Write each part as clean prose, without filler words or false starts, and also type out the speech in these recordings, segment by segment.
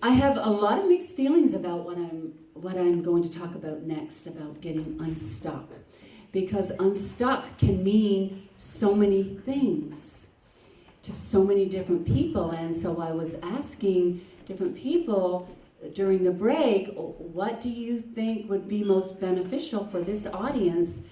I have a lot of mixed feelings about what I'm going to talk about next, about getting unstuck. Because unstuck can mean so many things to so many different people. And so I was asking different people during the break, what do you think would be most beneficial for this audience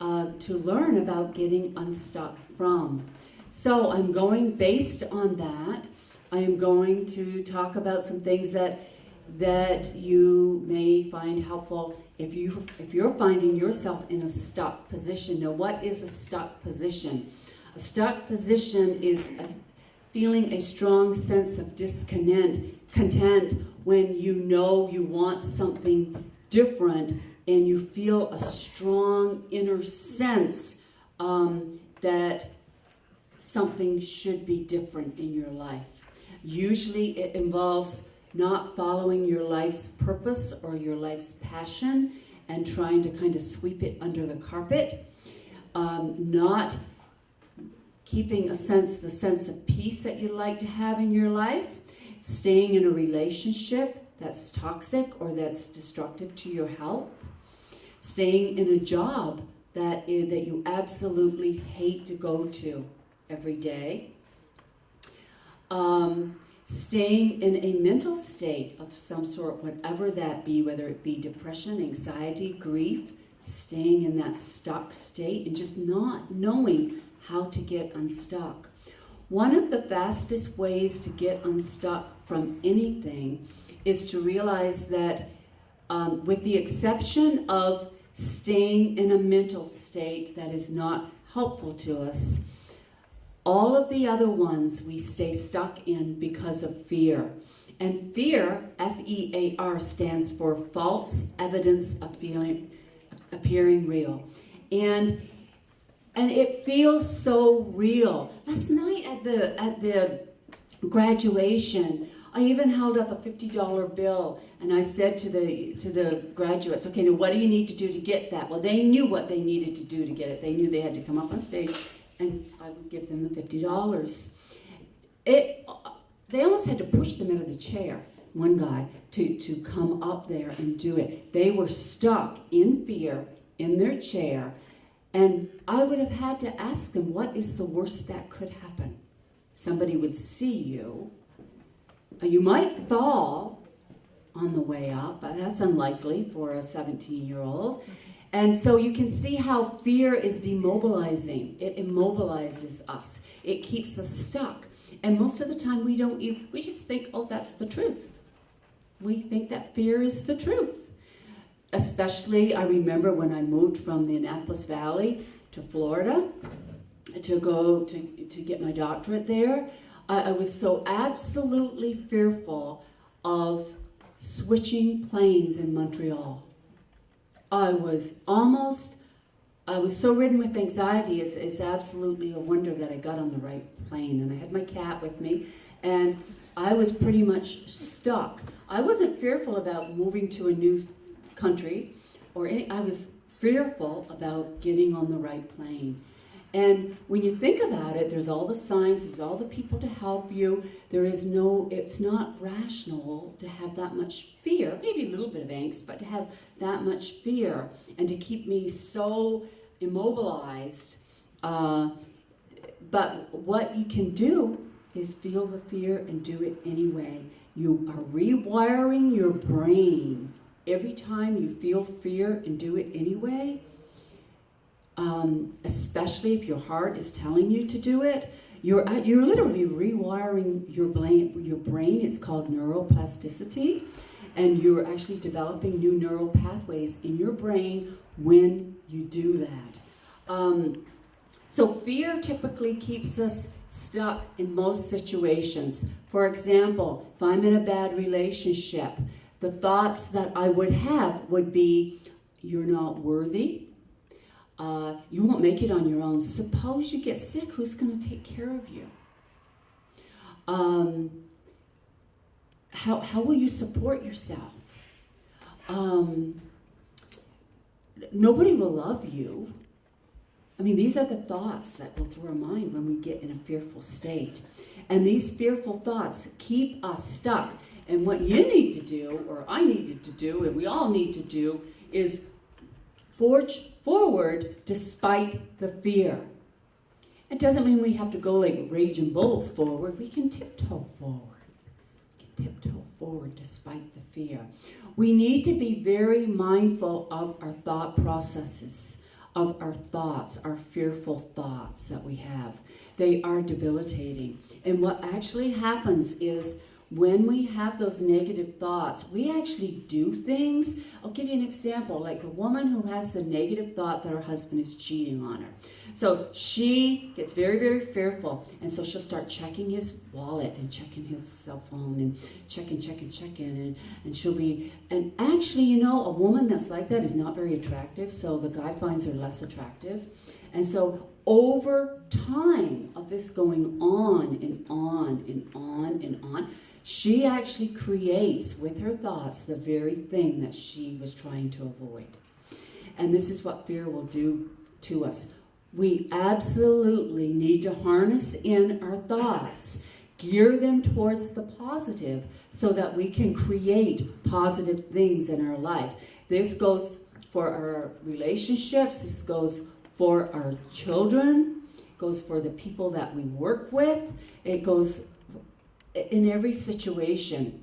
to learn about getting unstuck from? So I'm going based on that. I am going to talk about some things that you may find helpful if you're finding yourself in a stuck position. Now, what is a stuck position? A stuck position is feeling a strong sense of content when you know you want something different and you feel a strong inner sense that something should be different in your life. Usually it involves not following your life's purpose or your life's passion and trying to kind of sweep it under the carpet. Not keeping the sense of peace that you'd like to have in your life. Staying in a relationship that's toxic or that's destructive to your health. Staying in a job that you absolutely hate to go to every day. Staying in a mental state of some sort, whatever that be, whether it be depression, anxiety, grief, staying in that stuck state and just not knowing how to get unstuck. One of the fastest ways to get unstuck from anything is to realize that with the exception of staying in a mental state that is not helpful to us, all of the other ones we stay stuck in because of fear. And fear, F-E-A-R, stands for false evidence of appearing real. And it feels so real. Last night at the graduation, I even held up a $50 bill and I said to the graduates, okay, now what do you need to do to get that? Well, they knew what they needed to do to get it. They knew they had to come up on stage and I would give them the $50. They almost had to push them out of the chair, one guy, to come up there and do it. They were stuck in fear in their chair, and I would have had to ask them, what is the worst that could happen? Somebody would see you. You might fall on the way up, but that's unlikely for a 17-year-old. And so you can see how fear is demobilizing. It immobilizes us. It keeps us stuck. And most of the time we just think, oh, that's the truth. We think that fear is the truth. Especially, I remember when I moved from the Annapolis Valley to Florida to go to get my doctorate there. I was so absolutely fearful of switching planes in Montreal. I was so ridden with anxiety, it's absolutely a wonder that I got on the right plane. And I had my cat with me, and I was pretty much stuck. I wasn't fearful about moving to a new country, I was fearful about getting on the right plane. And when you think about it, there's all the signs, there's all the people to help you. It's not rational to have that much fear, maybe a little bit of angst, but to have that much fear and to keep me so immobilized. But what you can do is feel the fear and do it anyway. You are rewiring your brain every time you feel fear and do it anyway. Especially if your heart is telling you to do it, you're literally rewiring your brain. Your brain is called neuroplasticity, and you're actually developing new neural pathways in your brain when you do that. So fear typically keeps us stuck in most situations. For example, if I'm in a bad relationship, the thoughts that I would have would be, you're not worthy. You won't make it on your own. Suppose you get sick, who's going to take care of you? How will you support yourself? Nobody will love you. I mean, these are the thoughts that go through our mind when we get in a fearful state. And these fearful thoughts keep us stuck. And what you need to do, or I needed to do, and we all need to do, is forge forward despite the fear. It doesn't mean we have to go like raging bulls forward. We can tiptoe forward. We can tiptoe forward despite the fear. We need to be very mindful of our thought processes, of our thoughts, our fearful thoughts that we have. They are debilitating. And what actually happens is when we have those negative thoughts, we actually do things. I'll give you an example, like the woman who has the negative thought that her husband is cheating on her. So she gets very, very fearful, and so she'll start checking his wallet and checking his cell phone and checking, and she'll be, and actually, you know, a woman that's like that is not very attractive, so the guy finds her less attractive. And so over time of this going on and on and on and on, she actually creates with her thoughts the very thing that she was trying to avoid. And this is what fear will do to us. We absolutely need to harness in our thoughts, gear them towards the positive so that we can create positive things in our life. This goes for our relationships, this goes for our children, it goes for the people that we work with, it goes in every situation.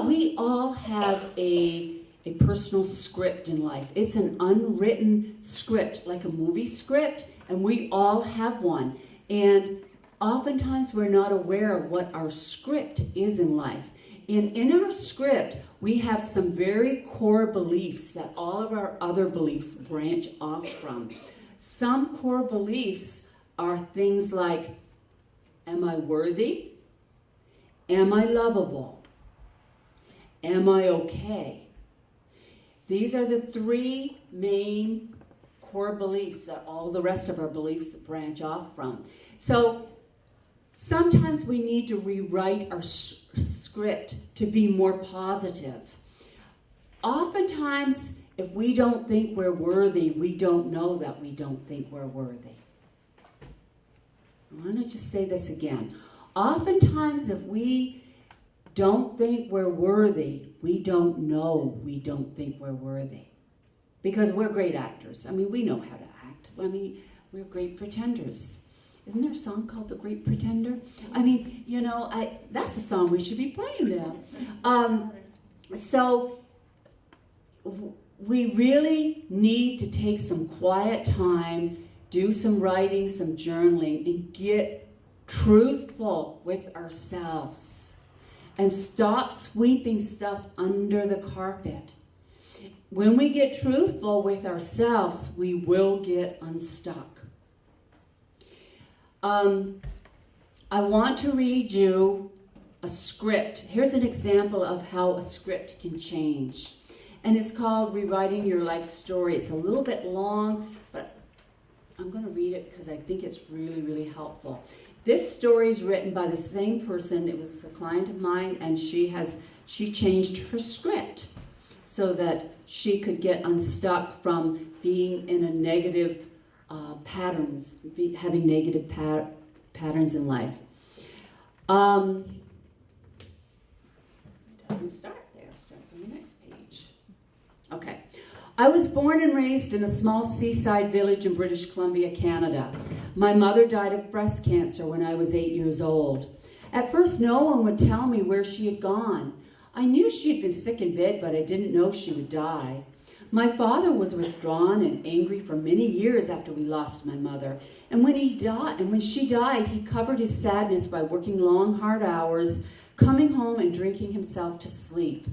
We all have a personal script in life. It's an unwritten script, like a movie script, and we all have one. And oftentimes we're not aware of what our script is in life. And in our script, we have some very core beliefs that all of our other beliefs branch off from. Some core beliefs are things like, am I worthy? Am I lovable? Am I okay? These are the three main core beliefs that all the rest of our beliefs branch off from. So sometimes we need to rewrite our script to be more positive. Oftentimes, if we don't think we're worthy, we don't know that we don't think we're worthy. I want to just say this again. Oftentimes, if we don't think we're worthy, we don't know we don't think we're worthy. Because we're great actors. I mean, we know how to act. I mean, we're great pretenders. Isn't there a song called The Great Pretender? I mean, you know, that's a song we should be playing now. So we really need to take some quiet time, do some writing, some journaling, and get truthful with ourselves. And stop sweeping stuff under the carpet. When we get truthful with ourselves, we will get unstuck. I want to read you a script. Here's an example of how a script can change. And it's called Rewriting Your Life Story. It's a little bit long, but I'm going to read it because I think it's really, really helpful. This story is written by the same person. It was a client of mine, and she changed her script so that she could get unstuck from being in a negative patterns, having negative patterns in life. It doesn't start there. It starts on the next page. Okay. I was born and raised in a small seaside village in British Columbia, Canada. My mother died of breast cancer when I was 8 years old. At first, no one would tell me where she had gone. I knew she had been sick in bed, but I didn't know she would die. My father was withdrawn and angry for many years after we lost my mother. And when she died, he covered his sadness by working long, hard hours, coming home and drinking himself to sleep.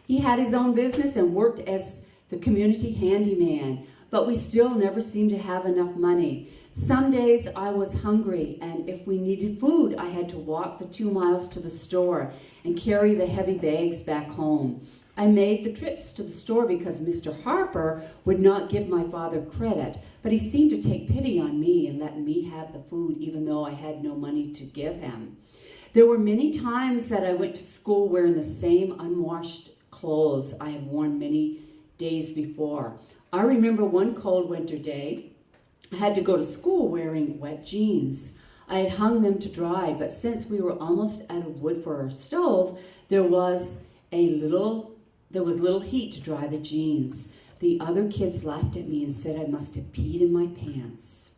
He had his own business and worked as the community handyman, but we still never seemed to have enough money. Some days I was hungry, and if we needed food, I had to walk the 2 miles to the store and carry the heavy bags back home. I made the trips to the store because Mr. Harper would not give my father credit, but he seemed to take pity on me and let me have the food even though I had no money to give him. There were many times that I went to school wearing the same unwashed clothes I had worn many days before. I remember one cold winter day, I had to go to school wearing wet jeans. I had hung them to dry, but since we were almost out of wood for our stove, there was little heat to dry the jeans. The other kids laughed at me and said I must have peed in my pants.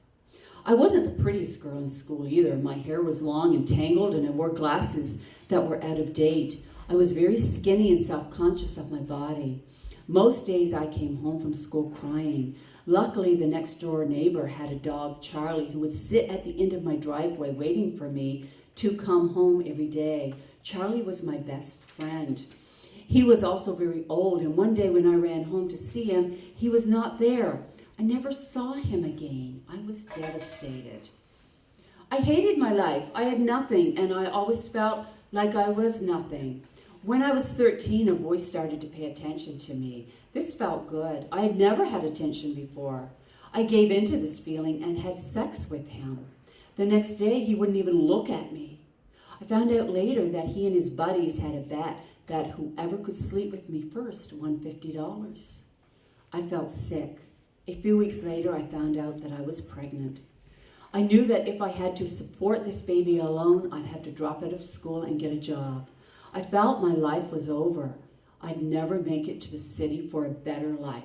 I wasn't the prettiest girl in school either. My hair was long and tangled, and I wore glasses that were out of date. I was very skinny and self-conscious of my body. Most days I came home from school crying. Luckily, the next door neighbor had a dog, Charlie, who would sit at the end of my driveway waiting for me to come home every day. Charlie was my best friend. He was also very old, and one day when I ran home to see him, he was not there. I never saw him again. I was devastated. I hated my life. I had nothing, and I always felt like I was nothing. When I was 13, a boy started to pay attention to me. This felt good. I had never had attention before. I gave in to this feeling and had sex with him. The next day, he wouldn't even look at me. I found out later that he and his buddies had a bet that whoever could sleep with me first won $50. I felt sick. A few weeks later, I found out that I was pregnant. I knew that if I had to support this baby alone, I'd have to drop out of school and get a job. I felt my life was over. I'd never make it to the city for a better life.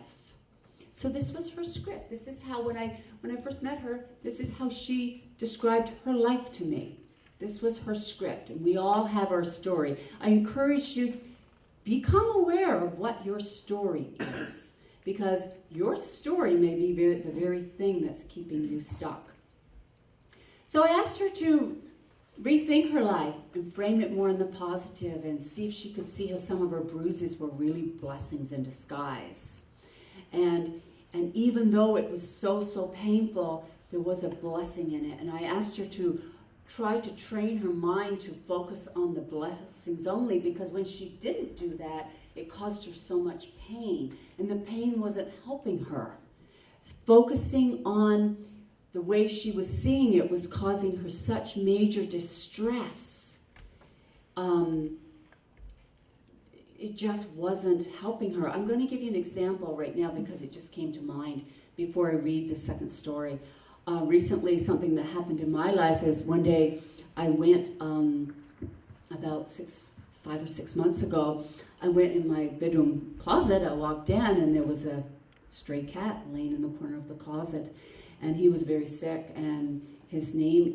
So this was her script. This is how, when I first met her, this is how she described her life to me. This was her script, and we all have our story. I encourage you, become aware of what your story is, because your story may be the very thing that's keeping you stuck. So I asked her to rethink her life and frame it more in the positive and see if she could see how some of her bruises were really blessings in disguise. And even though it was so painful, there was a blessing in it. And I asked her to try to train her mind to focus on the blessings only, because when she didn't do that, it caused her so much pain. And the pain wasn't helping her. Focusing on the way she was seeing it was causing her such major distress. It just wasn't helping her. I'm going to give you an example right now because it just came to mind before I read the second story. Recently, something that happened in my life is one day I went about 5 or 6 months ago. I went in my bedroom closet. I walked in and there was a stray cat laying in the corner of the closet. And he was very sick, and his name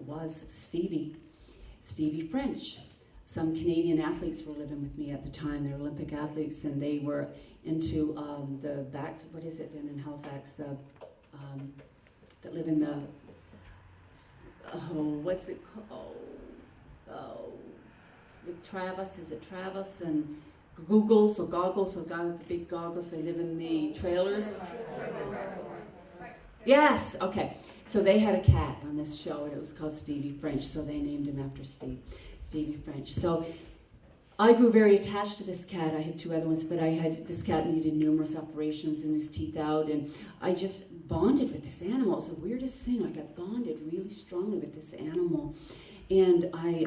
was Stevie French. Some Canadian athletes were living with me at the time. They were Olympic athletes, and they were into the back, what is it, in Halifax, that live in the, what's it called? With Travis, is it Travis? And Goggles, the guy with the big goggles, they live in the trailers. Yes, okay. So they had a cat on this show, and it was called Stevie French, so they named him after Stevie French. So I grew very attached to this cat. I had 2 other ones, but this cat needed numerous operations and his teeth out, and I just bonded with this animal. It was the weirdest thing. I got bonded really strongly with this animal. And I,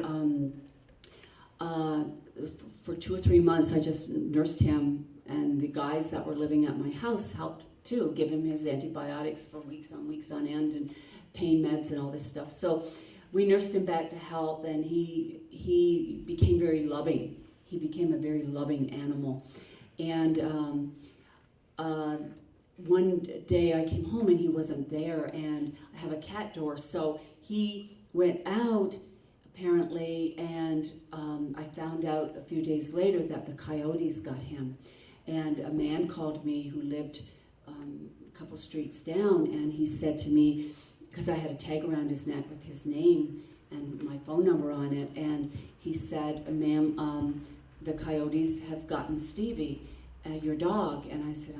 for 2 or 3 months, I just nursed him, and the guys that were living at my house helped too, give him his antibiotics for weeks on end, and pain meds and all this stuff. So we nursed him back to health, and he became very loving. He became a very loving animal. And one day I came home and he wasn't there, and I have a cat door, so he went out apparently, and I found out a few days later that the coyotes got him. And a man called me who lived a couple streets down, and he said to me, because I had a tag around his neck with his name and my phone number on it, and he said, ma'am, the coyotes have gotten Stevie, your dog. And I said,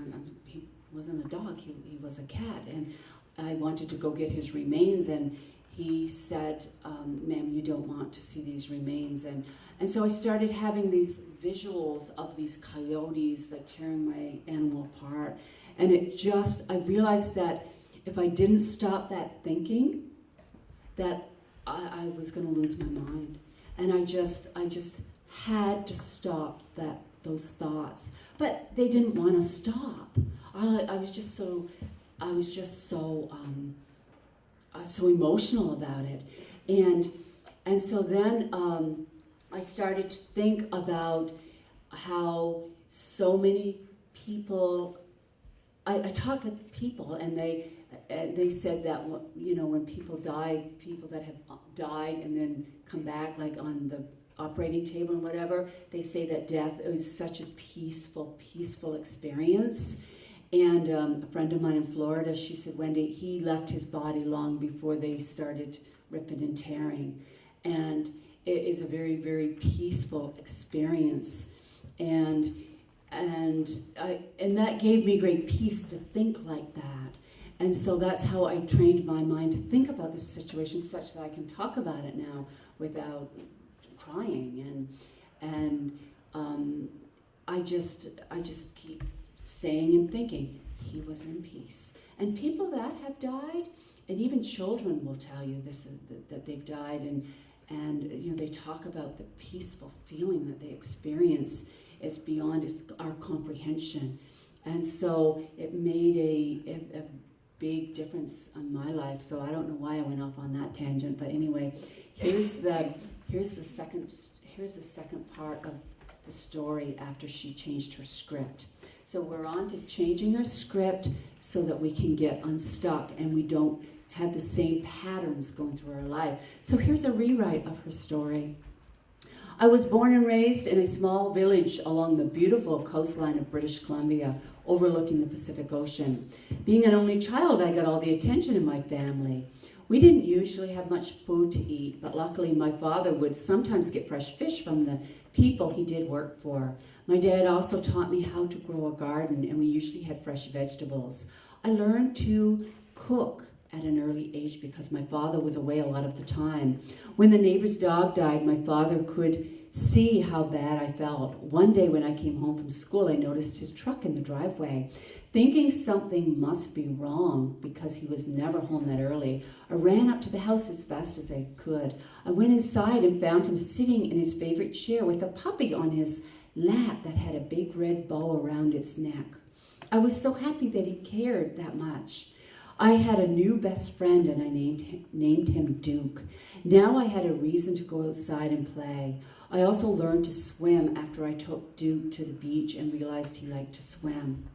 he wasn't a dog, he was a cat, and I wanted to go get his remains, and he said, ma'am, you don't want to see these remains. And so I started having these visuals of these coyotes like tearing my animal apart. And I realized that if I didn't stop that thinking, that I was going to lose my mind. And I just had to stop those thoughts. But they didn't want to stop. I was just so so emotional about it. And so then I started to think about how so many people, I talked with people, and they said that, you know, when people die, people that have died and then come back, like on the operating table and whatever, they say that death is such a peaceful experience. And a friend of mine in Florida, she said, Wendy, he left his body long before they started ripping and tearing. And it is a very, very peaceful experience. And that gave me great peace to think like that. And so that's how I trained my mind to think about this situation such that I can talk about it now without crying. And I just keep saying and thinking, he was in peace. And people that have died, and even children will tell you this, that they've died, and you know, they talk about the peaceful feeling that they experience. It's beyond our comprehension. And so it made a big difference on my life. So I don't know why I went off on that tangent, but anyway, here's the second part of the story after she changed her script. So we're on to changing her script so that we can get unstuck and we don't have the same patterns going through our life. So here's a rewrite of her story. I was born and raised in a small village along the beautiful coastline of British Columbia, overlooking the Pacific Ocean. Being an only child, I got all the attention in my family. We didn't usually have much food to eat, but luckily my father would sometimes get fresh fish from the people he did work for. My dad also taught me how to grow a garden, and we usually had fresh vegetables. I learned to cook at an early age because my father was away a lot of the time. When the neighbor's dog died, my father could see how bad I felt. One day when I came home from school, I noticed his truck in the driveway. Thinking something must be wrong because he was never home that early, I ran up to the house as fast as I could. I went inside and found him sitting in his favorite chair with a puppy on his lap that had a big red bow around its neck. I was so happy that he cared that much. I had a new best friend, and I named him Duke. Now I had a reason to go outside and play. I also learned to swim after I took Duke to the beach and realized he liked to swim.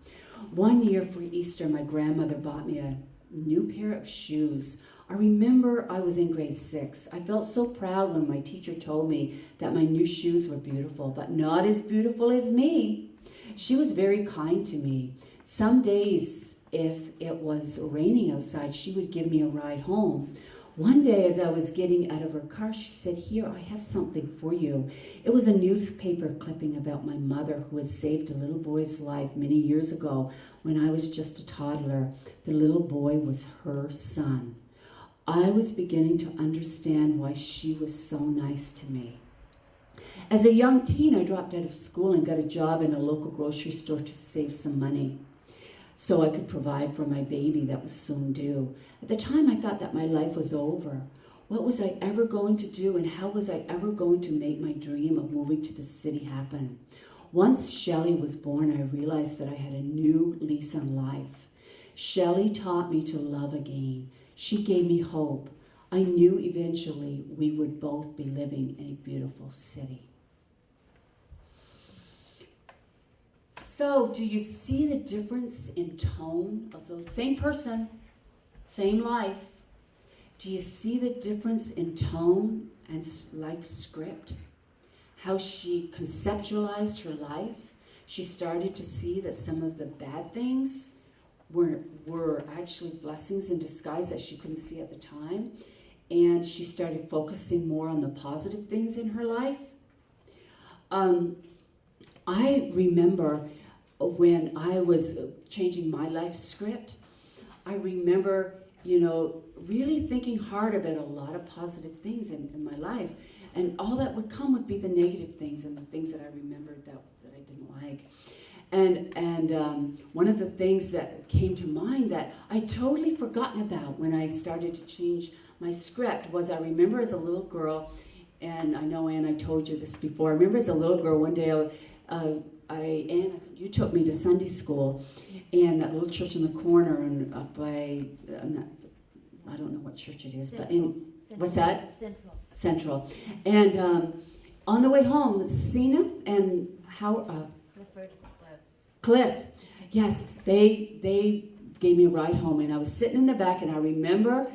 One year for Easter, my grandmother bought me a new pair of shoes. I remember I was in grade 6. I felt so proud when my teacher told me that my new shoes were beautiful, but not as beautiful as me. She was very kind to me. Some days, if it was raining outside, she would give me a ride home. One day, as I was getting out of her car, she said, "Here, I have something for you." It was a newspaper clipping about my mother who had saved a little boy's life many years ago when I was just a toddler. The little boy was her son. I was beginning to understand why she was so nice to me. As a young teen, I dropped out of school and got a job in a local grocery store to save some money so I could provide for my baby that was soon due. At the time, I thought that my life was over. What was I ever going to do, and how was I ever going to make my dream of moving to the city happen? Once Shelley was born, I realized that I had a new lease on life. Shelley taught me to love again. She gave me hope. I knew eventually we would both be living in a beautiful city. So, do you see the difference in tone of those? Same person, same life. Do you see the difference in tone and life script? How she conceptualized her life? She started to see that some of the bad things were actually blessings in disguise that she couldn't see at the time. And she started focusing more on the positive things in her life. I remember when I was changing my life script, I remember, really thinking hard about a lot of positive things in my life. And all that would come would be the negative things and the things that I remembered that I didn't like. And one of the things that came to mind that I'd totally forgotten about when I started to change my script was I remember as a little girl, and I know, Anne, I told you this before. I remember as a little girl, one day, Anne, you took me to Sunday school, and that little church in the corner and up by I don't know what church it is, Central. but in, what's that? Central. Central. And on the way home, Cena and Cliff, yes, they gave me a ride home, and I was sitting in the back, and I remember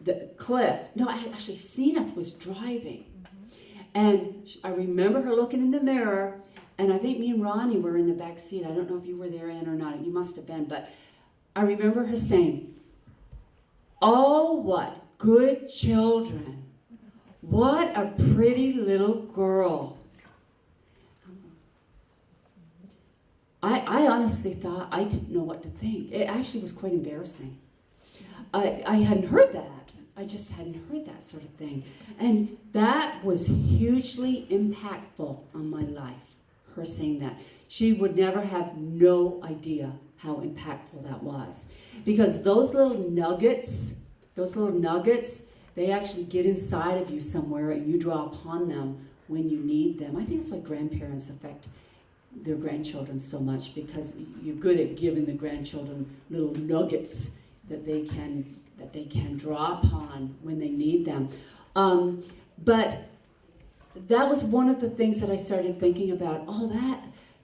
actually, Cena was driving, and I remember her looking in the mirror, and I think me and Ronnie were in the back seat. I don't know if you were there, Ann, or not. You must have been, but I remember her saying, "Oh, what good children. What a pretty little girl." I honestly thought I didn't know what to think. It actually was quite embarrassing. I hadn't heard that. I just hadn't heard that sort of thing. And that was hugely impactful on my life, her saying that. She would never have no idea how impactful that was. Because those little nuggets, they actually get inside of you somewhere, and you draw upon them when you need them. I think that's why grandparents affect their grandchildren so much, because you're good at giving the grandchildren little nuggets that they can draw upon when they need them. But that was one of the things that I started thinking about.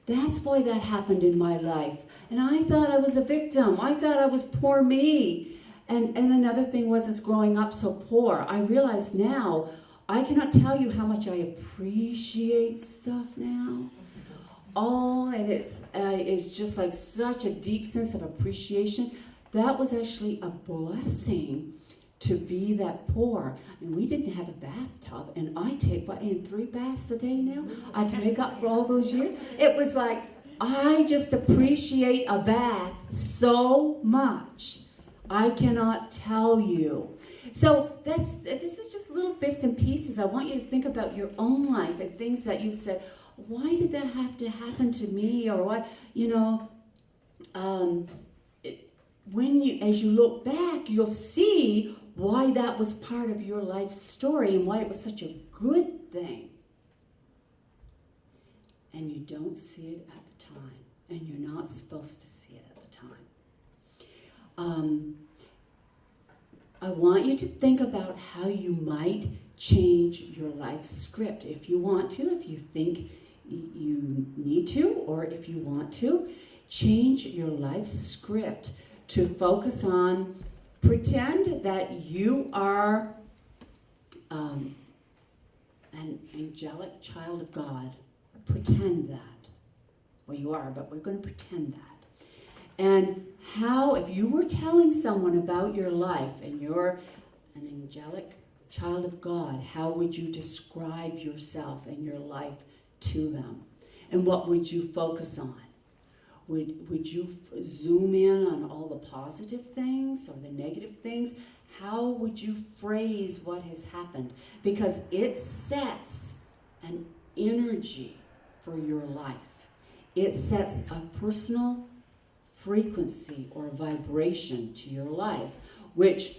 That's why that happened in my life. And I thought I was a victim. I thought I was poor me. And another thing was, is growing up so poor, I realize now, I cannot tell you how much I appreciate stuff now. Oh, and it's just like such a deep sense of appreciation. That was actually a blessing to be that poor. And we didn't have a bathtub, and I take 3 baths a day now. I have to make up for all those years. It was like, I just appreciate a bath so much. I cannot tell you. So this is just little bits and pieces. I want you to think about your own life and things that you've said, why did that have to happen to me? Or what, as you look back, you'll see why that was part of your life story and why it was such a good thing. And you don't see it at the time. And you're not supposed to see it at the time. I want you to think about how you might change your life script. If you want to, if you think you need to, or if you want to, change your life script to focus on, pretend that you are an angelic child of God. Pretend that. Well, you are, but we're going to pretend that. And how, if you were telling someone about your life and you're an angelic child of God, how would you describe yourself and your life to them? And what would you focus on? Would you zoom in on all the positive things or the negative things? How would you phrase what has happened? Because it sets an energy for your life. It sets a personal frequency or vibration to your life, which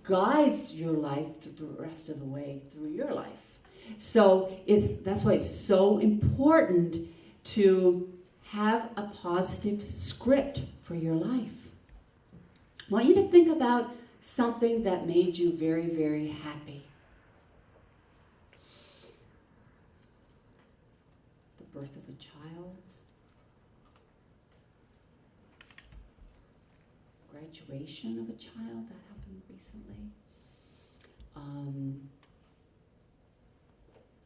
guides your life the rest of the way through your life. So that's why it's so important to have a positive script for your life. I want you to think about something that made you very, very happy. The birth of a child, graduation of a child, that happened recently.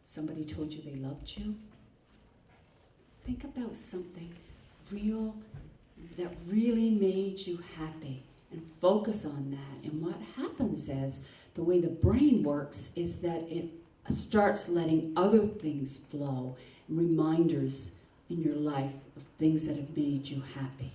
Somebody told you they loved you. Think about something real that really made you happy and focus on that. And what happens is, the way the brain works is that it starts letting other things flow, reminders in your life of things that have made you happy.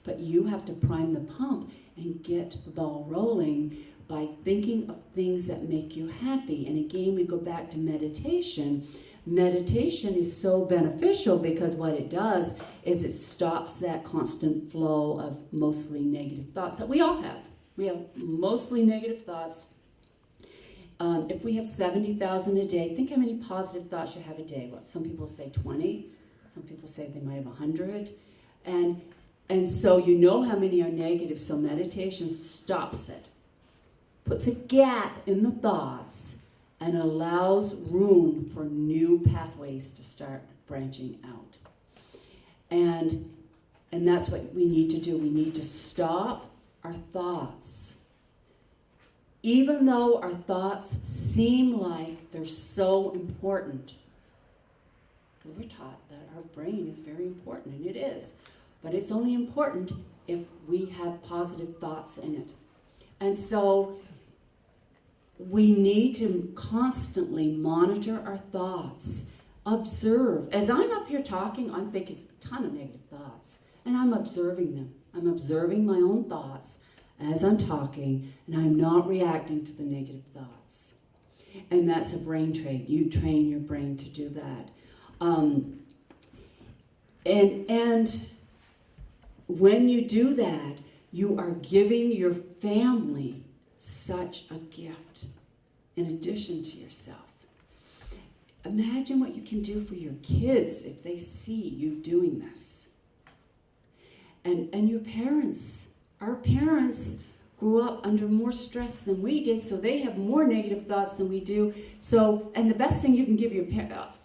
But you have to prime the pump and get the ball rolling by thinking of things that make you happy. And again, we go back to meditation. Meditation is so beneficial because what it does is it stops that constant flow of mostly negative thoughts that we all have. We have mostly negative thoughts. If we have 70,000 a day, think how many positive thoughts you have a day. What, some people say 20. Some people say they might have 100. And so you know how many are negative, so meditation stops it. puts a gap in the thoughts and allows room for new pathways to start branching out. And that's what we need to do. We need to stop our thoughts. Even though our thoughts seem like they're so important, because we're taught that our brain is very important, and it is. But it's only important if we have positive thoughts in it. And so we need to constantly monitor our thoughts, observe. As I'm up here talking, I'm thinking a ton of negative thoughts, and I'm observing them. I'm observing my own thoughts as I'm talking, and I'm not reacting to the negative thoughts. And that's a brain trait. You train your brain to do that. And when you do that, you are giving your family such a gift in addition to yourself. Imagine what you can do for your kids if they see you doing this. And your parents, our parents grew up under more stress than we did, so they have more negative thoughts than we do. So, and the best thing you can give your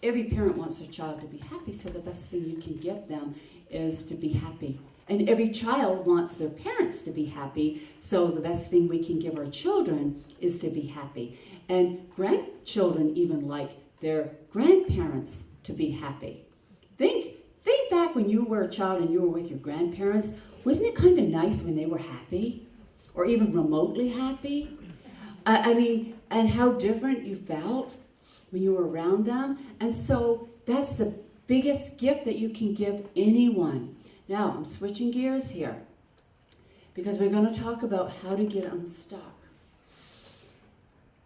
every parent wants their child to be happy, so the best thing you can give them is to be happy. And every child wants their parents to be happy, so the best thing we can give our children is to be happy. And grandchildren even like their grandparents to be happy. Think back when you were a child and you were with your grandparents. Wasn't it kind of nice when they were happy? Or even remotely happy? I mean, and how different you felt when you were around them. And so that's the biggest gift that you can give anyone. Now, I'm switching gears here because we're going to talk about how to get unstuck.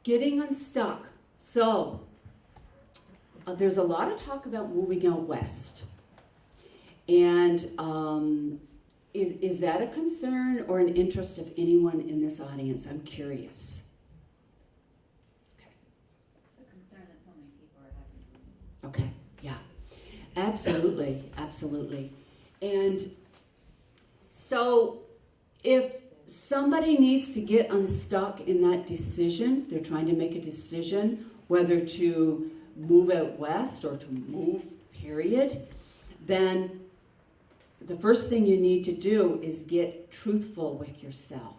Getting unstuck. So, there's a lot of talk about moving out west. And is that a concern or an interest of anyone in this audience? I'm curious. Okay. It's a concern that so many people are having. Okay, yeah. Absolutely, absolutely. And so if somebody needs to get unstuck in that decision, they're trying to make a decision whether to move out west or to move, period, then the first thing you need to do is get truthful with yourself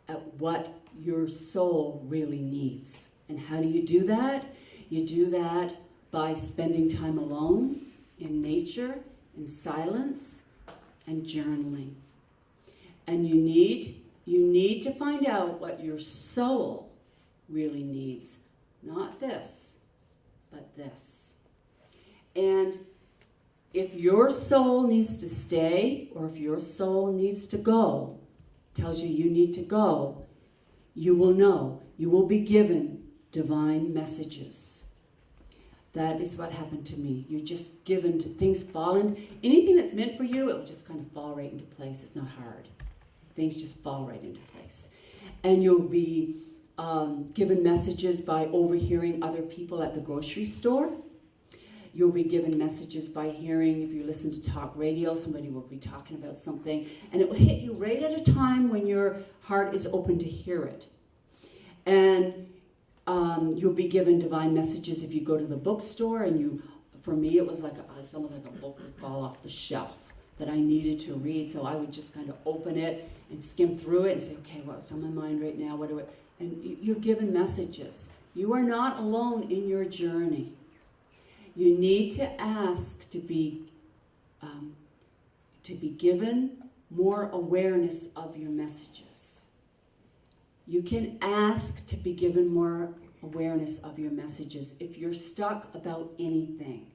at what your soul really needs. And how do you do that? You do that by spending time alone, in nature, in silence, and journaling. And you need to find out what your soul really needs. Not this, but this. And if your soul needs to stay, or if your soul needs to go, tells you need to go, you will know. You will be given divine messages. That is what happened to me. You're just given to things falling. Anything that's meant for you, it will just kind of fall right into place. It's not hard. Things just fall right into place. And you'll be given messages by overhearing other people at the grocery store. You'll be given messages by hearing, if you listen to talk radio, somebody will be talking about something, and it will hit you right at a time when your heart is open to hear it. And you'll be given divine messages if you go to the bookstore, and for me, it was like something like a book would fall off the shelf that I needed to read, so I would just kind of open it and skim through it and say, okay, what's on my mind right now? And you're given messages. You are not alone in your journey. You need to ask to be given more awareness of your messages. You can ask to be given more awareness of your messages if you're stuck about anything,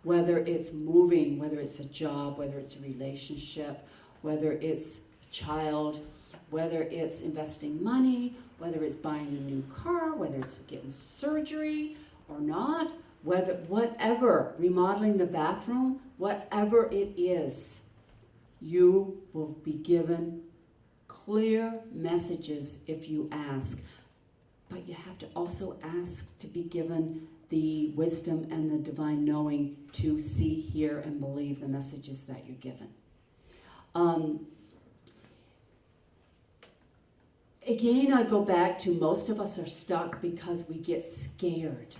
whether it's moving, whether it's a job, whether it's a relationship, whether it's a child, whether it's investing money, whether it's buying a new car, whether it's getting surgery or not, whatever, remodeling the bathroom, whatever it is, you will be given clear messages if you ask. But you have to also ask to be given the wisdom and the divine knowing to see, hear, and believe the messages that you're given. Again, I go back to most of us are stuck because we get scared.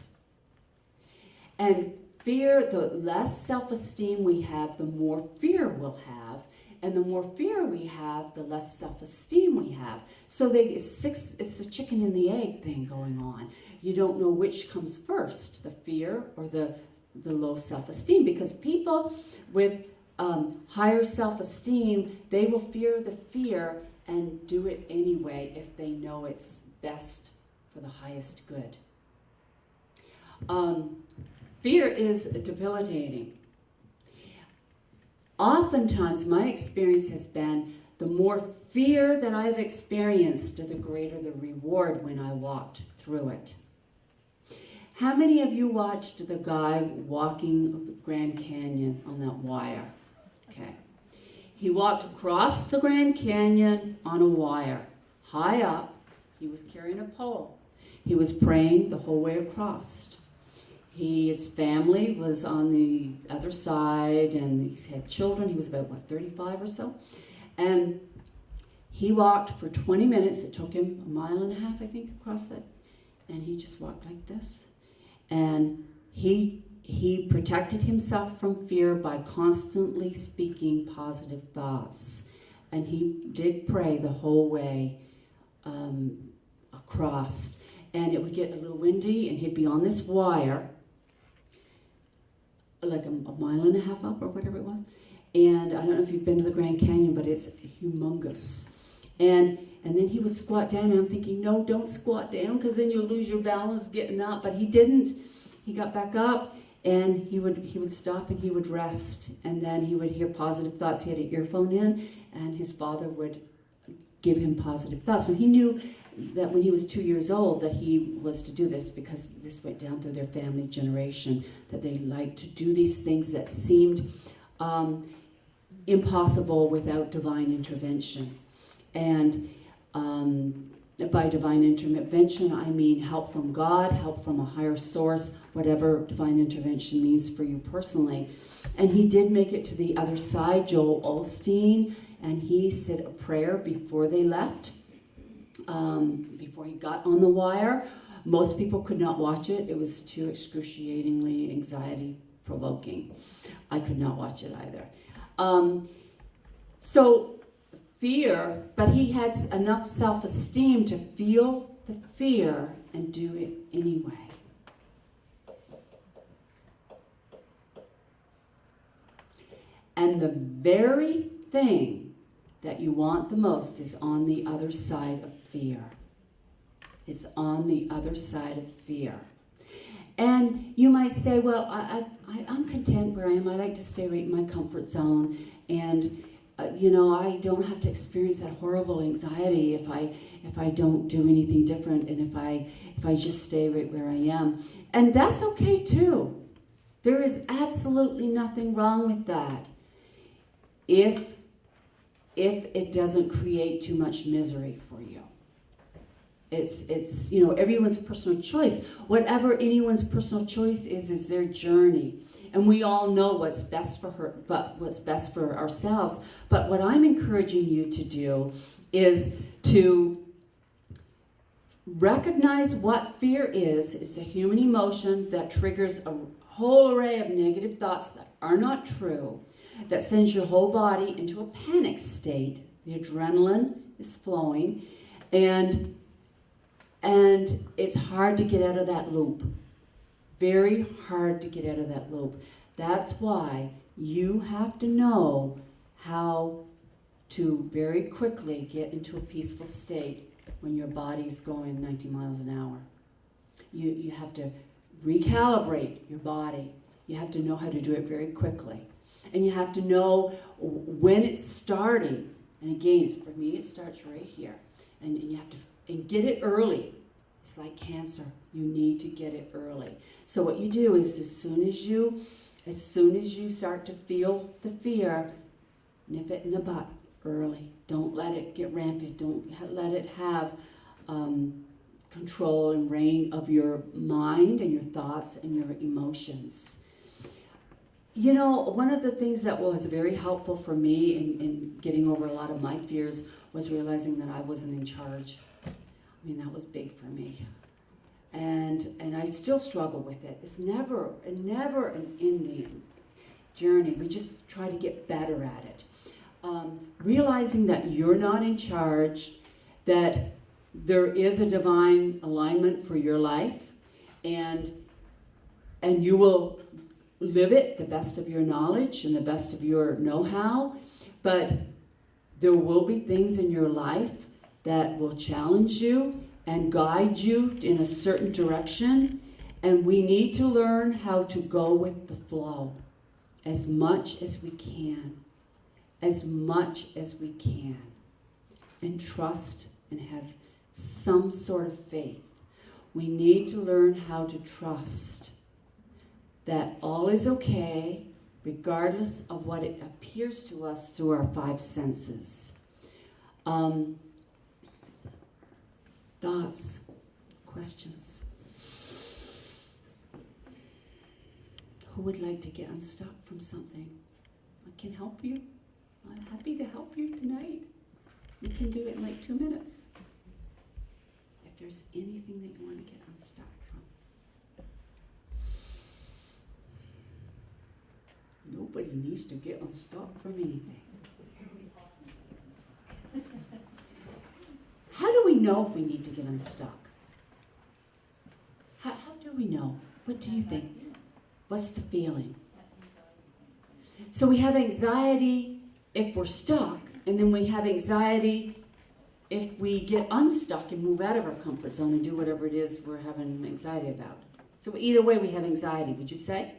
And fear, the less self-esteem we have, the more fear we'll have. And the more fear we have, the less self-esteem we have. So it's the chicken and the egg thing going on. You don't know which comes first, the fear or the low self-esteem. Because people with higher self-esteem, they will fear the fear and do it anyway if they know it's best for the highest good. Fear is debilitating. Oftentimes, my experience has been the more fear that I've experienced, the greater the reward when I walked through it. How many of you watched the guy walking the Grand Canyon on that wire? Okay. He walked across the Grand Canyon on a wire, high up. He was carrying a pole. He was praying the whole way across. His family was on the other side, and he had children. He was about, 35 or so? And he walked for 20 minutes. It took him 1.5 miles, I think, across that. And he just walked like this. And he protected himself from fear by constantly speaking positive thoughts. And he did pray the whole way across. And it would get a little windy, and he'd be on this wire, like 1.5 miles up or whatever it was. And I don't know if you've been to the Grand Canyon, but it's humongous. And then he would squat down, and I'm thinking, no, don't squat down, because then you'll lose your balance getting up. But he didn't. He got back up, and he would stop, and he would rest. And then he would hear positive thoughts. He had an earphone in, and his father would give him positive thoughts. So he knew that when he was 2 years old that he was to do this, because this went down through their family generation, that they liked to do these things that seemed impossible without divine intervention. And by divine intervention, I mean help from God, help from a higher source, whatever divine intervention means for you personally. And he did make it to the other side, Joel Osteen, and he said a prayer before they left. Before he got on the wire. Most people could not watch it. It was too excruciatingly anxiety-provoking. I could not watch it either. So fear, but he had enough self-esteem to feel the fear and do it anyway. And the very thing that you want the most is on the other side of fear. It's on the other side of fear. And you might say, well, I'm content where I am. I like to stay right in my comfort zone. And, I don't have to experience that horrible anxiety if I don't do anything different, and if I just stay right where I am. And that's okay, too. There is absolutely nothing wrong with that. If it doesn't create too much misery for you. It's everyone's personal choice. Whatever anyone's personal choice is their journey. And we all know what's best for her, but what's best for ourselves. But what I'm encouraging you to do is to recognize what fear is. It's a human emotion that triggers a whole array of negative thoughts that are not true, that sends your whole body into a panic state. The adrenaline is flowing, and it's hard to get out of that loop. Very hard to get out of that loop. That's why you have to know how to very quickly get into a peaceful state when your body's going 90 miles an hour. You have to recalibrate your body. You have to know how to do it very quickly. And you have to know when it's starting. And again, for me, it starts right here. And you have to get it early. It's like cancer. You need to get it early. So what you do is as soon as you start to feel the fear, nip it in the butt early. Don't let it get rampant. Don't let it have control and reign of your mind and your thoughts and your emotions. One of the things that was very helpful for me in getting over a lot of my fears was realizing that I wasn't in charge. I mean, that was big for me. And I still struggle with it. It's never an ending journey. We just try to get better at it. Realizing that you're not in charge, that there is a divine alignment for your life, and you will live it the best of your knowledge and the best of your know-how, but there will be things in your life that will challenge you and guide you in a certain direction, and we need to learn how to go with the flow as much as we can. As much as we can. And trust and have some sort of faith. We need to learn how to trust that all is okay, regardless of what it appears to us through our five senses. Thoughts, questions? Who would like to get unstuck from something? I can help you. I'm happy to help you tonight. You can do it in like 2 minutes. If there's anything that you want to get unstuck from. Nobody needs to get unstuck from anything. How do we know if we need to get unstuck? How do we know? What do you think? What's the feeling? So we have anxiety if we're stuck, and then we have anxiety if we get unstuck and move out of our comfort zone and do whatever it is we're having anxiety about. So either way, we have anxiety, would you say?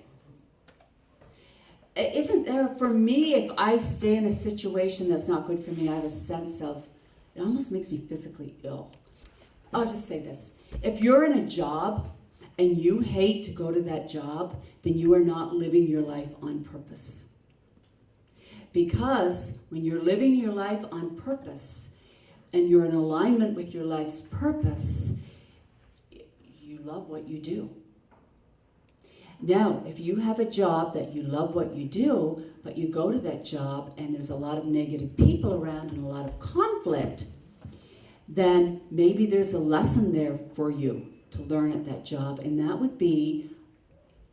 Isn't there, for me, if I stay in a situation that's not good for me, I have a sense of, it almost makes me physically ill. I'll just say this. If you're in a job and you hate to go to that job, then you are not living your life on purpose. Because when you're living your life on purpose and you're in alignment with your life's purpose, you love what you do. Now, if you have a job that you love what you do, but you go to that job and there's a lot of negative people around and a lot of conflict, then maybe there's a lesson there for you to learn at that job, and that would be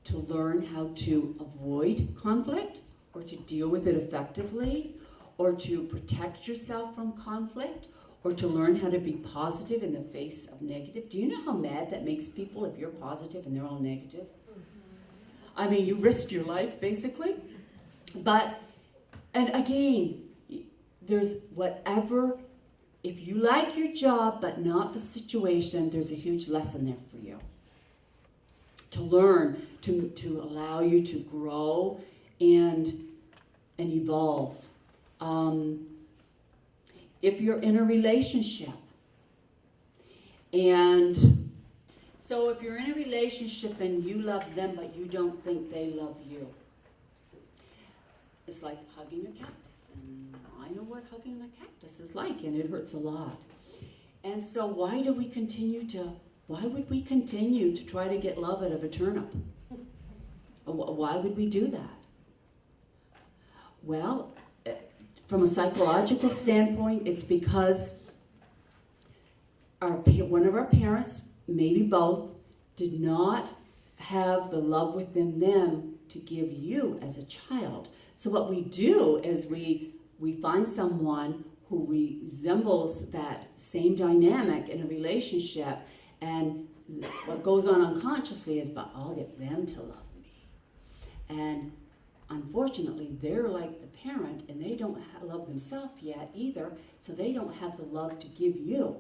to learn how to avoid conflict or to deal with it effectively or to protect yourself from conflict or to learn how to be positive in the face of negative. Do you know how mad that makes people if you're positive and they're all negative? I mean, you risk your life, basically. But, and again, there's whatever, if you like your job but not the situation, there's a huge lesson there for you. To learn, to allow you to grow and evolve. If you're in a relationship, and so if you're in a relationship and you love them but you don't think they love you, it's like hugging a cactus. And I know what hugging a cactus is like, and it hurts a lot. And so why would we continue to try to get love out of a turnip? Why would we do that? Well, from a psychological standpoint, it's because one of our parents, maybe both, did not have the love within them to give you as a child. So what we do is we find someone who resembles that same dynamic in a relationship, and what goes on unconsciously is, but I'll get them to love me. And unfortunately, they're like the parent, and they don't love themselves yet either, so they don't have the love to give you.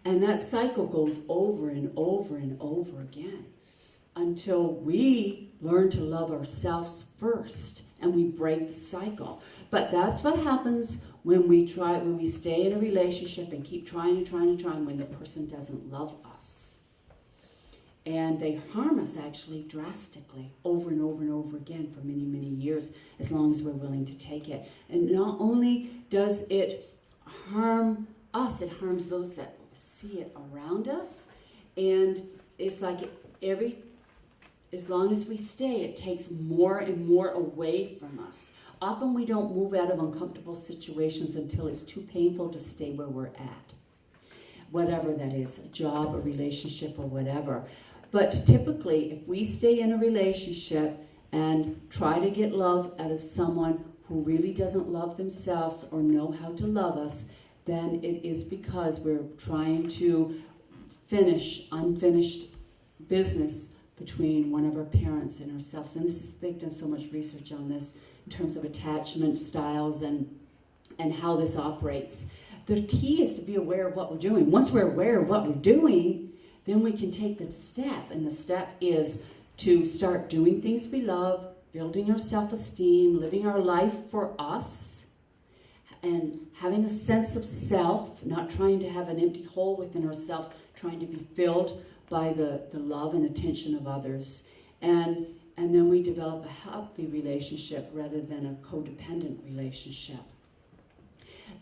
And that cycle goes over and over and over again until we learn to love ourselves first and we break the cycle. But that's what happens when we stay in a relationship and keep trying when the person doesn't love us. And they harm us actually drastically over and over and over again for many, many years, as long as we're willing to take it. And not only does it harm us, it harms those that see it around us. And it's like as long as we stay, it takes more and more away from us. Often we don't move out of uncomfortable situations until it's too painful to stay where we're at. whatever that is, a job, a relationship, or whatever. But typically, if we stay in a relationship and try to get love out of someone who really doesn't love themselves or know how to love us, then it is because we're trying to finish unfinished business between one of our parents and ourselves. And they've done so much research on this in terms of attachment styles and how this operates. The key is to be aware of what we're doing. Once we're aware of what we're doing, then we can take the step. And the step is to start doing things we love, building our self-esteem, living our life for us, and having a sense of self, not trying to have an empty hole within ourselves, trying to be filled by the love and attention of others. And then we develop a healthy relationship rather than a codependent relationship.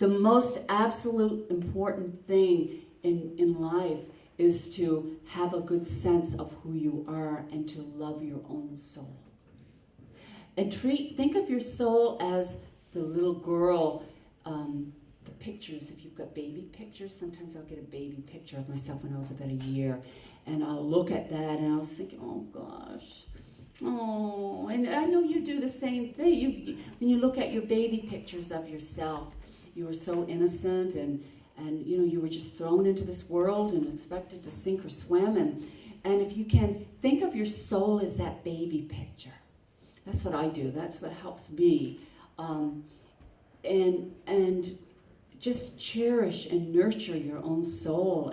The most absolute important thing in life is to have a good sense of who you are and to love your own soul. And think of your soul as the little girl, the pictures, if you've got baby pictures, sometimes I'll get a baby picture of myself when I was about a year, and I'll look at that and I was thinking, oh gosh, oh, and I know you do the same thing. When you look at your baby pictures of yourself, you were so innocent and you were just thrown into this world and expected to sink or swim, and if you can think of your soul as that baby picture. That's what I do. That's what helps me. And just cherish and nurture your own soul.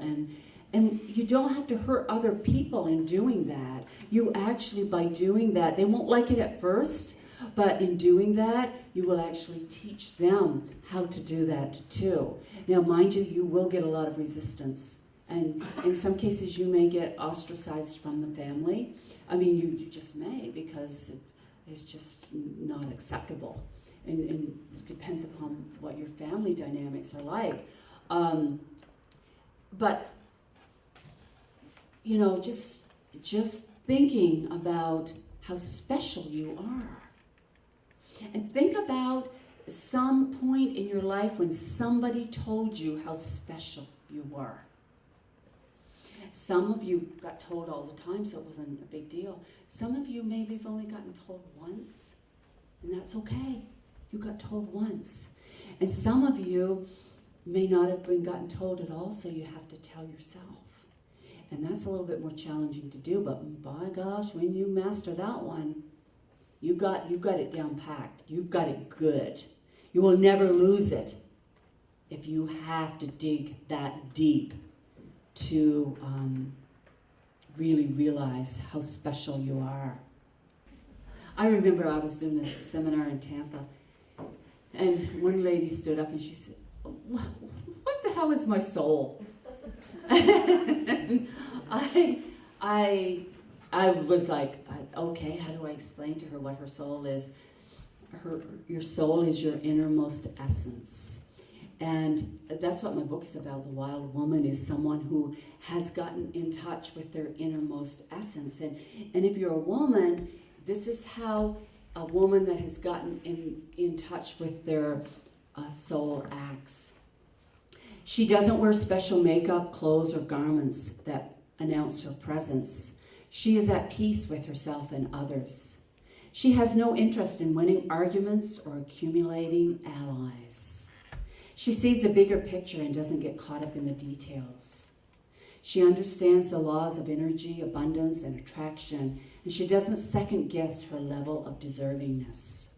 And you don't have to hurt other people in doing that. You actually, by doing that, they won't like it at first, but in doing that, you will actually teach them how to do that too. Now, mind you, you will get a lot of resistance. And in some cases, you may get ostracized from the family. I mean, you just may, because it's just not acceptable. And it depends upon what your family dynamics are like. But, just thinking about how special you are. And think about some point in your life when somebody told you how special you were. Some of you got told all the time, so it wasn't a big deal. Some of you maybe have only gotten told once, and that's okay. You got told once. And some of you may not have been gotten told at all, so you have to tell yourself. And that's a little bit more challenging to do, but by gosh, when you master that one, you've got it down packed. You've got it good. You will never lose it if you have to dig that deep to really realize how special you are. I remember I was doing a seminar in Tampa, and one lady stood up and she said, "What the hell is my soul?" And I was like, okay, how do I explain to her what her soul is? Your soul is your innermost essence. And that's what my book is about. The Wild Woman is someone who has gotten in touch with their innermost essence. And if you're a woman, this is how a woman that has gotten in touch with their soul acts. She doesn't wear special makeup, clothes, or garments that announce her presence. She is at peace with herself and others. She has no interest in winning arguments or accumulating allies. She sees the bigger picture and doesn't get caught up in the details. She understands the laws of energy, abundance, and attraction, and she doesn't second guess her level of deservingness.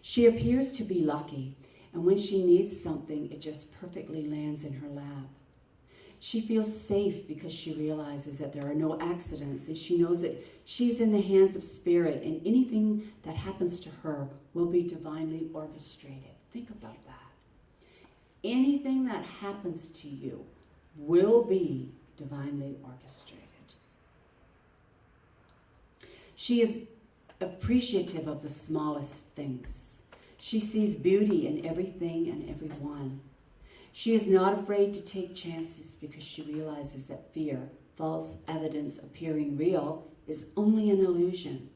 She appears to be lucky, and when she needs something, it just perfectly lands in her lap. She feels safe because she realizes that there are no accidents, and she knows that she's in the hands of spirit, and anything that happens to her will be divinely orchestrated. Think about that. Anything that happens to you will be divinely orchestrated. She is appreciative of the smallest things. She sees beauty in everything and everyone. She is not afraid to take chances because she realizes that fear, false evidence appearing real, is only an illusion.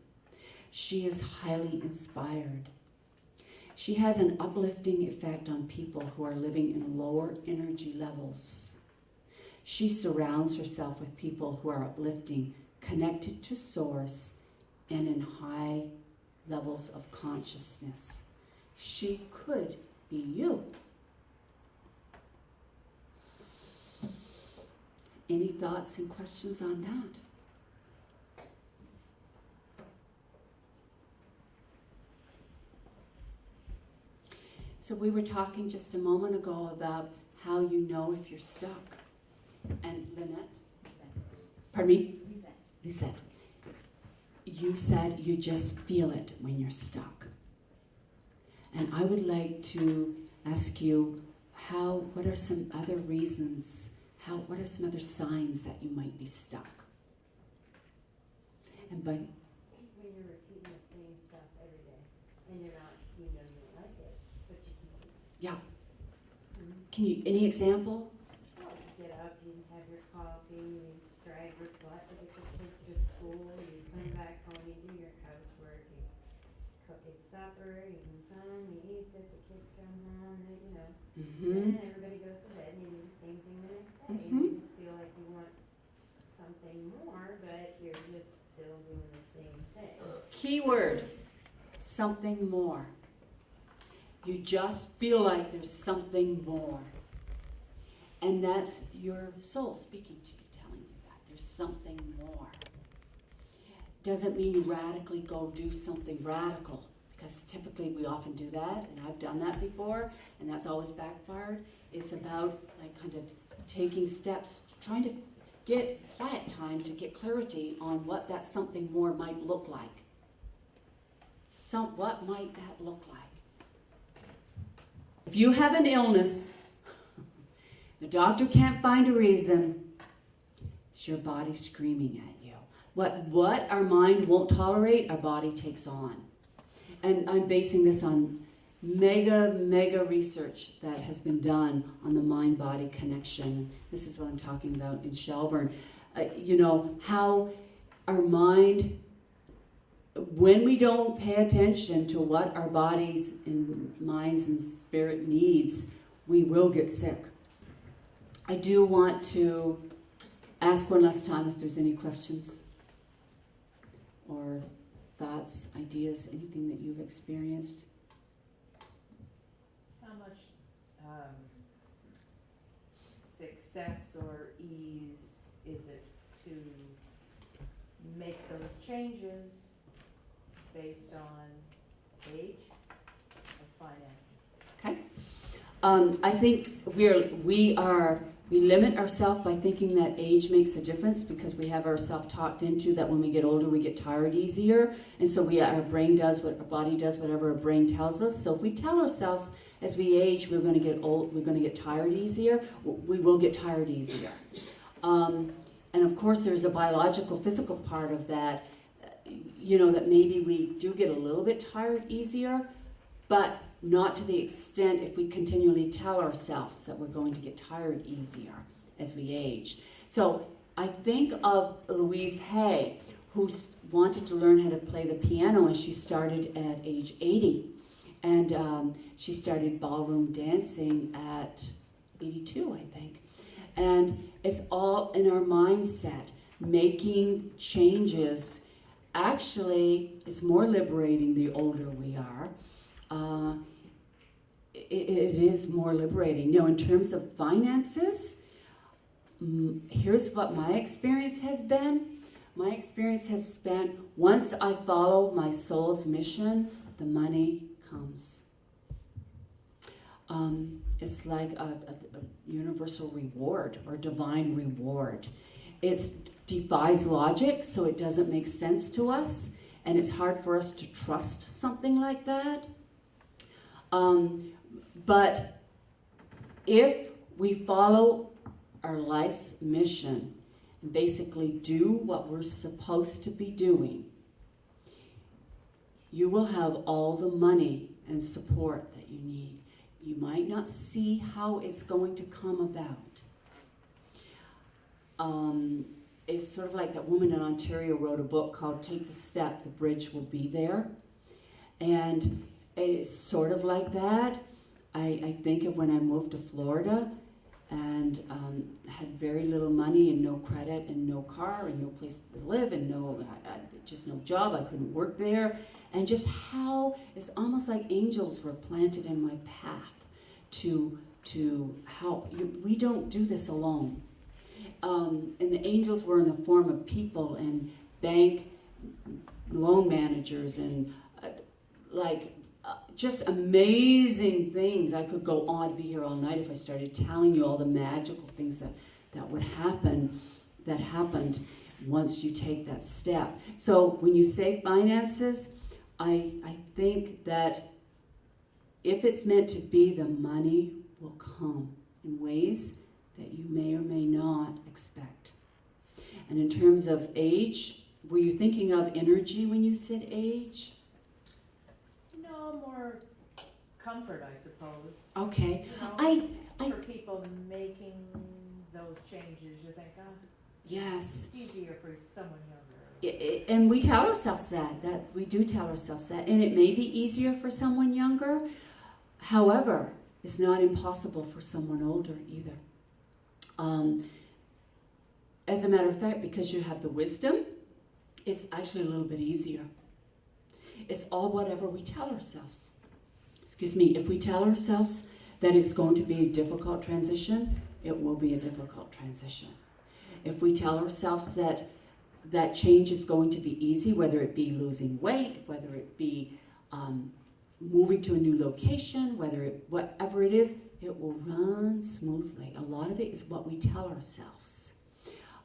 She is highly inspired. She has an uplifting effect on people who are living in lower energy levels. She surrounds herself with people who are uplifting, connected to Source, and in high levels of consciousness. She could be you. Any thoughts and questions on that? So we were talking just a moment ago about how you know if you're stuck. And Lynette? Pardon me? Lisette. You said you just feel it when you're stuck. And I would like to ask you, what are some other reasons, what are some other signs that you might be stuck? And by... When you're repeating the same stuff every day, and you're not, you know you don't like it, but you keep. Yeah. Can you, any example? Well, you get up, you have your coffee, you drag your butt to get the kids to school, you come back home, you do your housework, you cook his supper, you comes home, he eats it, the kids come home, and, you know, and then everybody goes to bed and you do the same thing the next day. And you just feel like you want something more, but you're just still doing the same thing. Key word, something more. You just feel like there's something more. And that's your soul speaking to you, telling you that there's something more. Doesn't mean you radically go do something radical, because typically we often do that, and I've done that before, and that's always backfired. It's about like kind of taking steps, trying to get quiet time to get clarity on what that something more might look like. What might that look like? If you have an illness, the doctor can't find a reason, it's your body screaming at you. What our mind won't tolerate, our body takes on. And I'm basing this on mega research that has been done on the mind-body connection. This is what I'm talking about in Shelburne. How our mind, when we don't pay attention to what our bodies and minds and spirit needs, we will get sick. I do want to ask one last time if there's any questions or thoughts, ideas, anything that you've experienced. How much success or ease is it to make those changes based on age or finances? Okay. I think we limit ourselves by thinking that age makes a difference, because we have ourselves talked into that when we get older we get tired easier, and so our brain does what our body does, whatever our brain tells us. So if we tell ourselves as we age we're going to get old, we're going to get tired easier, we will get tired easier. And of course there's a biological, physical part of that, that maybe we do get a little bit tired easier, but not to the extent if we continually tell ourselves that we're going to get tired easier as we age. So I think of Louise Hay, who wanted to learn how to play the piano, and she started at age 80. And she started ballroom dancing at 82, I think. And it's all in our mindset, making changes. Actually, it's more liberating the older we are. It is more liberating. In terms of finances, here's what my experience has been. My experience has been, once I follow my soul's mission, the money comes. It's like a universal reward or divine reward. It defies logic, so it doesn't make sense to us, and it's hard for us to trust something like that. But if we follow our life's mission and basically do what we're supposed to be doing, you will have all the money and support that you need. You might not see how it's going to come about. It's sort of like that woman in Ontario wrote a book called Take the Step, the Bridge Will Be There. And it's sort of like that. I think of when I moved to Florida, and had very little money and no credit and no car and no place to live and just no job. I couldn't work there. And just how it's almost like angels were planted in my path to help. We don't do this alone. And the angels were in the form of people and bank loan managers and just amazing things. I could go on to be here all night if I started telling you all the magical things that would happen, that happened once you take that step. So when you say finances, I think that if it's meant to be, the money will come in ways that you may or may not expect. And in terms of age, were you thinking of energy when you said age? No, more comfort, I suppose. Okay. You know, for people making those changes, you think, yes. it's easier for someone younger. And we tell ourselves that we do tell ourselves that, and it may be easier for someone younger. However, it's not impossible for someone older either. As a matter of fact, because you have the wisdom, it's actually a little bit easier. It's all whatever we tell ourselves. Excuse me, if we tell ourselves that it's going to be a difficult transition, it will be a difficult transition. If we tell ourselves that change is going to be easy, whether it be losing weight, whether it be moving to a new location, whatever it is, it will run smoothly. A lot of it is what we tell ourselves.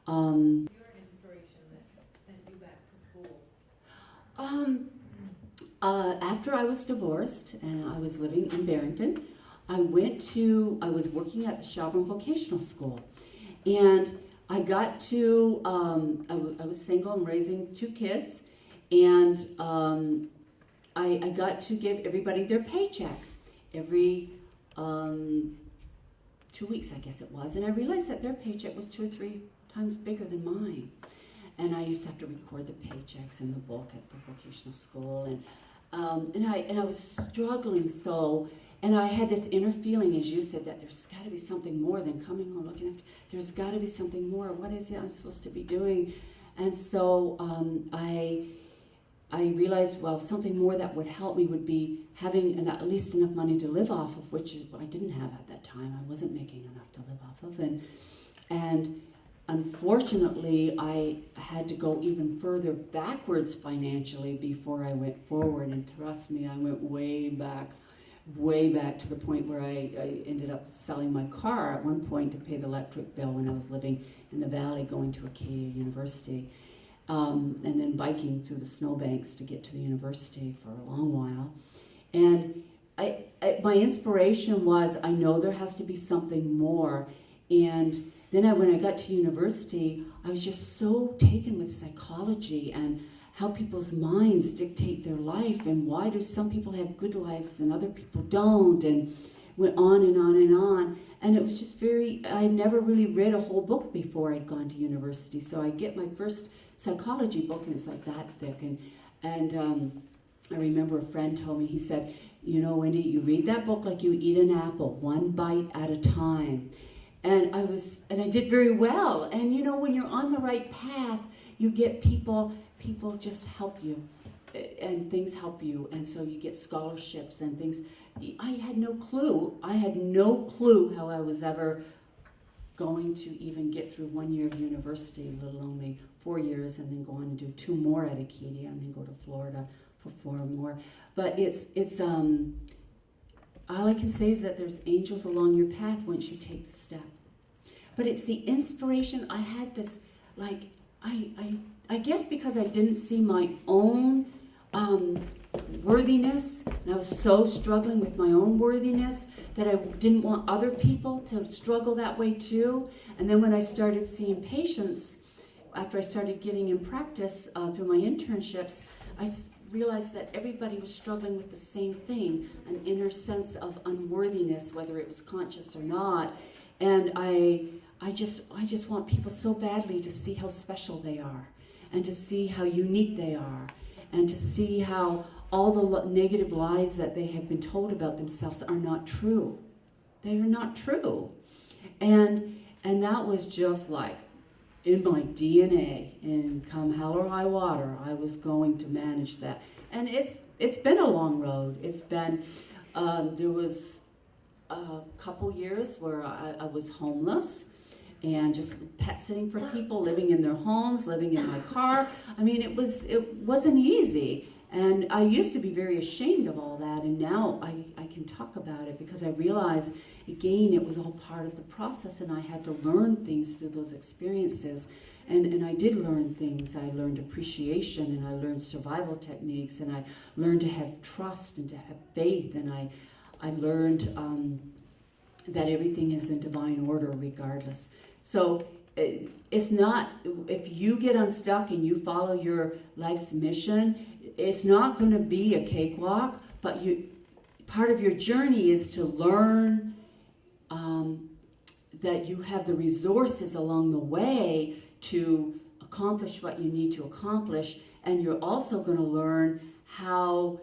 Your inspiration that sent you back to school? After I was divorced and I was living in Barrington, I was working at the Shelburne Vocational School. And I got to, I was single and raising 2 kids, and I got to give everybody their paycheck every 2 weeks, I guess it was. And I realized that their paycheck was 2 or 3 times bigger than mine. And I used to have to record the paychecks in the book at the vocational school. And I was struggling so, and I had this inner feeling, as you said, that there's got to be something more than coming home looking after. There's got to be something more. What is it I'm supposed to be doing? And so I realized, well, something more that would help me would be having at least enough money to live off of, which I didn't have at that time. I wasn't making enough to live off of. And unfortunately, I had to go even further backwards financially before I went forward. And trust me, I went way back to the point where I ended up selling my car at one point to pay the electric bill when I was living in the valley going to Acadia University. And then biking through the snowbanks to get to the university for a long while. And my inspiration was, I know there has to be something more. And then when I got to university, I was just so taken with psychology and how people's minds dictate their life, and why do some people have good lives and other people don't, and went on and on and on. And it was just I never really read a whole book before I'd gone to university. So I get my first psychology book, and it's like that thick. And I remember a friend told me, he said, you know, Wendy, you read that book like you eat an apple, one bite at a time. And I did very well. And you know, when you're on the right path, you get people just help you, and things help you. And so you get scholarships and things. I had no clue how I was ever going to even get through 1 year of university, let alone only 4 years, and then go on and do 2 more at Acadia, and then go to Florida for 4 more. But it's all I can say is that there's angels along your path once you take the step. But it's the inspiration. I had this, like, I guess because I didn't see my own worthiness, and I was so struggling with my own worthiness that I didn't want other people to struggle that way too. And then when I started seeing patients, after I started getting in practice through my internships, I realized that everybody was struggling with the same thing, an inner sense of unworthiness, whether it was conscious or not. And I just want people so badly to see how special they are, and to see how unique they are, and to see how all the negative lies that they have been told about themselves are not true. They are not true. And that was just like in my DNA, and come hell or high water, I was going to manage that. And it's been a long road. It's been, there was a couple years where I was homeless and just pet sitting for people, living in their homes, living in my car. I mean, it wasn't easy. And I used to be very ashamed of all that, and now I can talk about it because I realize, again, it was all part of the process, and I had to learn things through those experiences. And I did learn things. I learned appreciation, and I learned survival techniques, and I learned to have trust and to have faith, and I learned that everything is in divine order regardless. So it's not, if you get unstuck and you follow your life's mission, it's not going to be a cakewalk, but part of your journey is to learn that you have the resources along the way to accomplish what you need to accomplish, and you're also going to learn how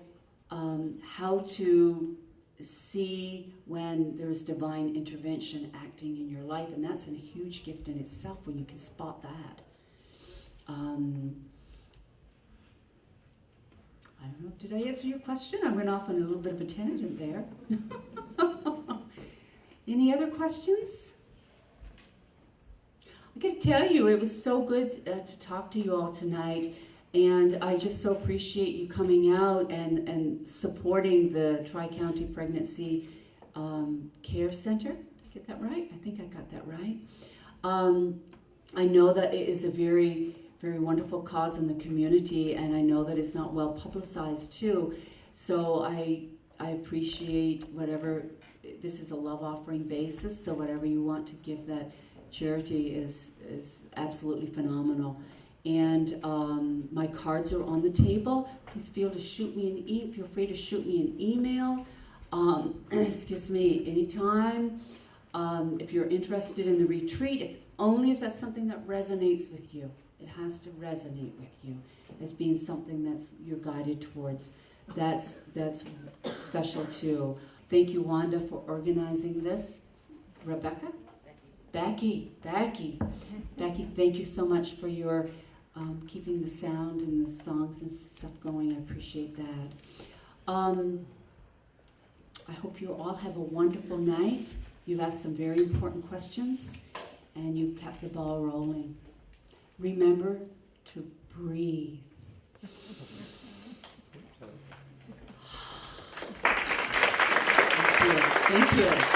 to see when there's divine intervention acting in your life, and that's a huge gift in itself when you can spot that. I don't know, did I answer your question? I went off on a little bit of a tangent there. Any other questions? I got to tell you, it was so good to talk to you all tonight, and I just so appreciate you coming out and supporting the Tri-County Pregnancy Care Center. Did I get that right? I think I got that right. I know that it is a very, very wonderful cause in the community, and I know that it's not well publicized too. So I appreciate whatever, this is a love offering basis, so whatever you want to give that charity is absolutely phenomenal. And my cards are on the table. Please feel free to shoot me an email. Excuse me, anytime. If you're interested in the retreat, only if that's something that resonates with you. It has to resonate with you as being something that's you're guided towards. That's special too. Thank you, Wanda, for organizing this. Rebecca? Becky, thank you so much for your keeping the sound and the songs and stuff going. I appreciate that. I hope you all have a wonderful night. You've asked some very important questions, and you've kept the ball rolling. Remember to breathe. Thank you. Thank you.